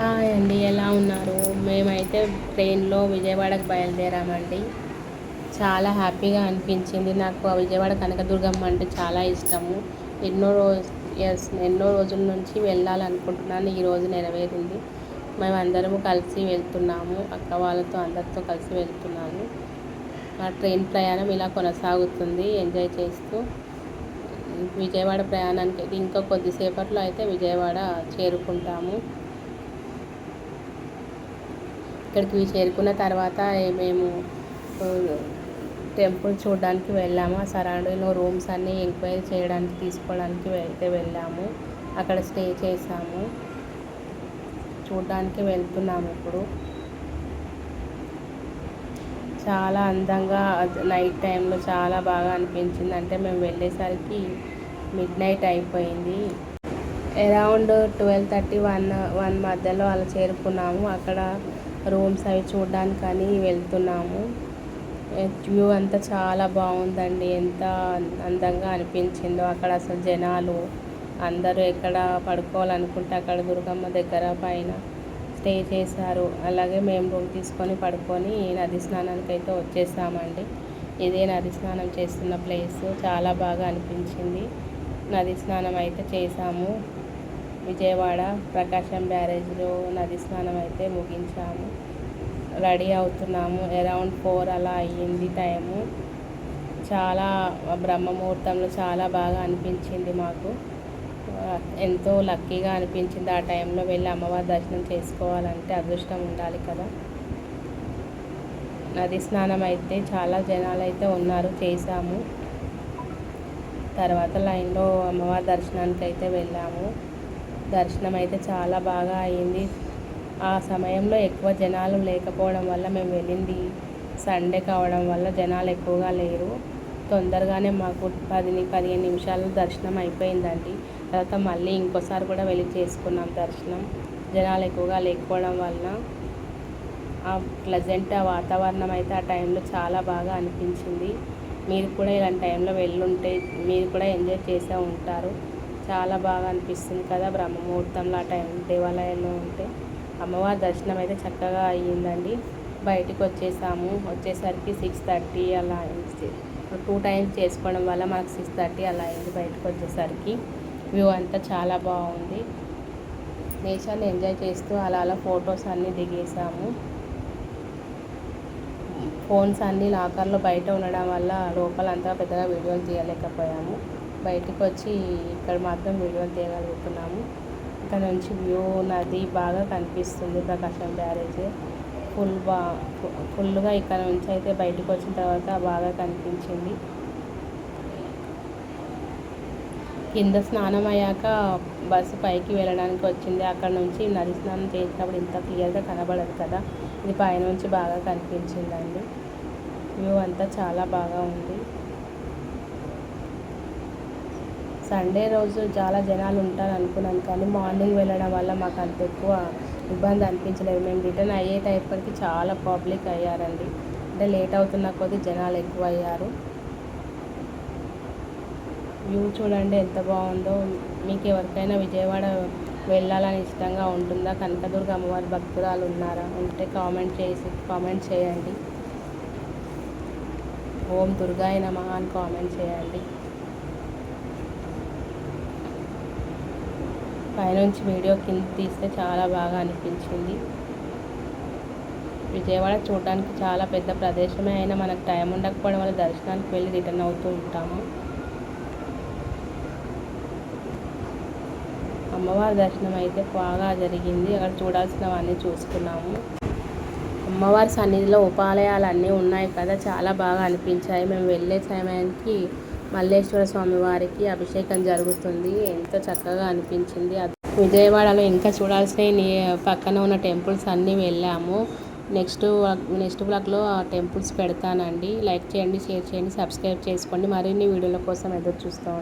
Hi అండి, ఎలా ఉన్నారు? మేమైతే ట్రైన్లో విజయవాడకు బయలుదేరామండి. చాలా హ్యాపీగా అనిపించింది. నాకు ఆ విజయవాడ కనకదుర్గమ్మ అంటే చాలా ఇష్టము. ఎన్నో రోజుల నుంచి వెళ్ళాలనుకుంటున్నాను. ఈరోజు నెరవేరింది. మేమందరము కలిసి వెళ్తున్నాము. అక్క వాళ్ళతో అందరితో కలిసి వెళ్తున్నాను. మా ట్రైన్ ప్రయాణం ఇలా కొనసాగుతుంది, ఎంజాయ్ చేస్తూ. విజయవాడ ప్రయాణానికి ఇంకా కొద్దిసేపట్లో అయితే విజయవాడ చేరుకుంటాము. ఇక్కడికి చేరుకున్న తర్వాత మేము టెంపుల్ చూడడానికి వెళ్ళాము. ఆ సరౌండింగ్లో రూమ్స్ అన్నీ ఎంక్వైరీ చేయడానికి తీసుకోవడానికి వెళ్ళాము. అక్కడ స్టే చేసాము. చూడడానికి వెళ్తున్నాము ఇప్పుడు. చాలా అందంగా నైట్ టైంలో చాలా బాగా అనిపించింది. అంటే మేము వెళ్ళేసరికి మిడ్నైట్ అయిపోయింది. అరౌండ్ 12:30, 1 మధ్యలో అలా చేరుకున్నాము. అక్కడ రూమ్స్ అవి చూడడానికని వెళ్తున్నాము. వ్యూ అంతా చాలా బాగుందండి. ఎంత అందంగా అనిపించిందో. అక్కడ అసలు జనాలు అందరూ ఎక్కడ పడుకోవాలనుకుంటే అక్కడ దుర్గమ్మ దగ్గర పైన స్టే చేశారు. అలాగే మేము రూమ్ తీసుకొని పడుకొని నది స్నానానికి అయితే వచ్చేసామండి. ఇదే నది స్నానం చేస్తున్న ప్లేస్. చాలా బాగా అనిపించింది. నది స్నానం అయితే చేసాము. విజయవాడ ప్రకాశం బ్యారేజ్లో నది స్నానం అయితే ముగించాము. రెడీ అవుతున్నాము. అరౌండ్ 4 అలా అయ్యింది టైము. చాలా బ్రహ్మముహూర్తంలో చాలా బాగా అనిపించింది మాకు. ఎంతో లక్కీగా అనిపించింది. ఆ టైంలో వెళ్ళి అమ్మవారి దర్శనం చేసుకోవాలంటే అదృష్టం ఉండాలి కదా. నది స్నానం అయితే చాలా జనాలు అయితే ఉన్నారు, చేసాము. తర్వాత లైన్లో అమ్మవారి దర్శనానికి అయితే వెళ్ళాము. దర్శనం అయితే చాలా బాగా అయింది. ఆ సమయంలో ఎక్కువ జనాలు లేకపోవడం వల్ల, మేము వెళ్ళింది సండే కావడం వల్ల జనాలు ఎక్కువగా లేరు. తొందరగానే మాకు 10-15 నిమిషాలు దర్శనం అయిపోయిందండి. తర్వాత మళ్ళీ ఇంకోసారి కూడా వెళ్ళి చేసుకున్నాం దర్శనం. జనాలు ఎక్కువగా లేకపోవడం వలన ఆ ప్లెజెంట్ వాతావరణం అయితే ఆ టైంలో చాలా బాగా అనిపించింది. మీరు కూడా ఇలాంటి టైంలో వెళ్ళుంటే మీరు కూడా ఎంజాయ్ చేసే ఉంటారు. చాలా బాగా అనిపిస్తుంది కదా బ్రహ్మముహూర్తంలో ఆ టైం దేవాలయంలో ఉంటే. అమ్మవారి దర్శనం అయితే చక్కగా అయ్యిందండి. బయటికి వచ్చేసరికి 6:30 అలా అయింది. 2 టైమ్స్ చేసుకోవడం వల్ల మనకు 6:30 అలా అయింది బయటకు వచ్చేసరికి. వ్యూ అంతా చాలా బాగుంది. నేచర్ని ఎంజాయ్ చేస్తూ అలా ఫొటోస్ అన్నీ దిగేసాము. ఫోన్స్ అన్నీ లాకర్లో బయట ఉండడం వల్ల లోపలంతా పెద్దగా వీడియోలు తీయలేకపోయాము. బయటకు వచ్చి ఇక్కడ మాత్రం వీడియోలు తీయగలుగుతున్నాము. ఇక్కడ నుంచి వ్యూ నది బాగా కనిపిస్తుంది. ప్రకాశం బ్యారేజ్ ఫుల్గా ఇక్కడ నుంచి అయితే బయటకు వచ్చిన తర్వాత బాగా కనిపించింది. కింద స్నానం అయ్యాక బస్సు పైకి వెళ్ళడానికి వచ్చింది. అక్కడ నుంచి నది స్నానం చేసినప్పుడు ఇంత క్లియర్గా కనబడదు కదా, ఇది పైనుంచి బాగా కనిపించిందండి. వ్యూ అంతా చాలా బాగా ఉంది. సండే రోజు చాలా జనాలు ఉంటారు అనుకున్నాను, కానీ మార్నింగ్ వెళ్ళడం వల్ల మాకు అంత ఎక్కువ ఇబ్బంది అనిపించలేదు. మేము రిటర్న్ అయ్యేటప్పటికి చాలా పబ్లిక్ అయ్యారండి. అంటే లేట్ అవుతున్న కొద్దీ జనాలు ఎక్కువ అయ్యారు. వ్యూ చూడండి ఎంత బాగుందో. మీకు ఎవరికైనా విజయవాడ వెళ్ళాలని ఇష్టంగా ఉంటుందా? కనకదుర్గ అమ్మవారి భక్తురాలు ఉన్నారా? ఉంటే కామెంట్ చేయండి. ఓం దుర్గాయ నమః అని కామెంట్ చేయండి. పైనుంచి వీడియో కింద తీస్తే చాలా బాగా అనిపించింది. విజయవాడ చూడడానికి చాలా పెద్ద ప్రదేశమే అయినా మనకు టైం ఉండకపోవడం వల్ల దర్శనానికి వెళ్ళి రిటర్న్ అవుతూ ఉంటాము. అమ్మవారి దర్శనం అయితే బాగా జరిగింది. అక్కడ చూడాల్సినవన్నీ చూసుకున్నాము. అమ్మవారి సన్నిధిలో ఉపాలయాలన్నీ ఉన్నాయి కదా, చాలా బాగా అనిపించాయి. మేము వెళ్ళే సమయానికి మల్లేశ్వర స్వామి వారికి అభిషేకం జరుగుతుంది. ఎంతో చక్కగా అనిపించింది. విజయవాడలో ఇంకా చూడాల్సిన పక్కన ఉన్న టెంపుల్స్ అన్నీ వెళ్ళాము. నెక్స్ట్ బ్లాగ్లో ఆ టెంపుల్స్ పెడతానండి. లైక్ చేయండి, షేర్ చేయండి, సబ్స్క్రైబ్ చేసుకోండి. మరిన్ని వీడియోల కోసం ఎదురు చూస్తాం.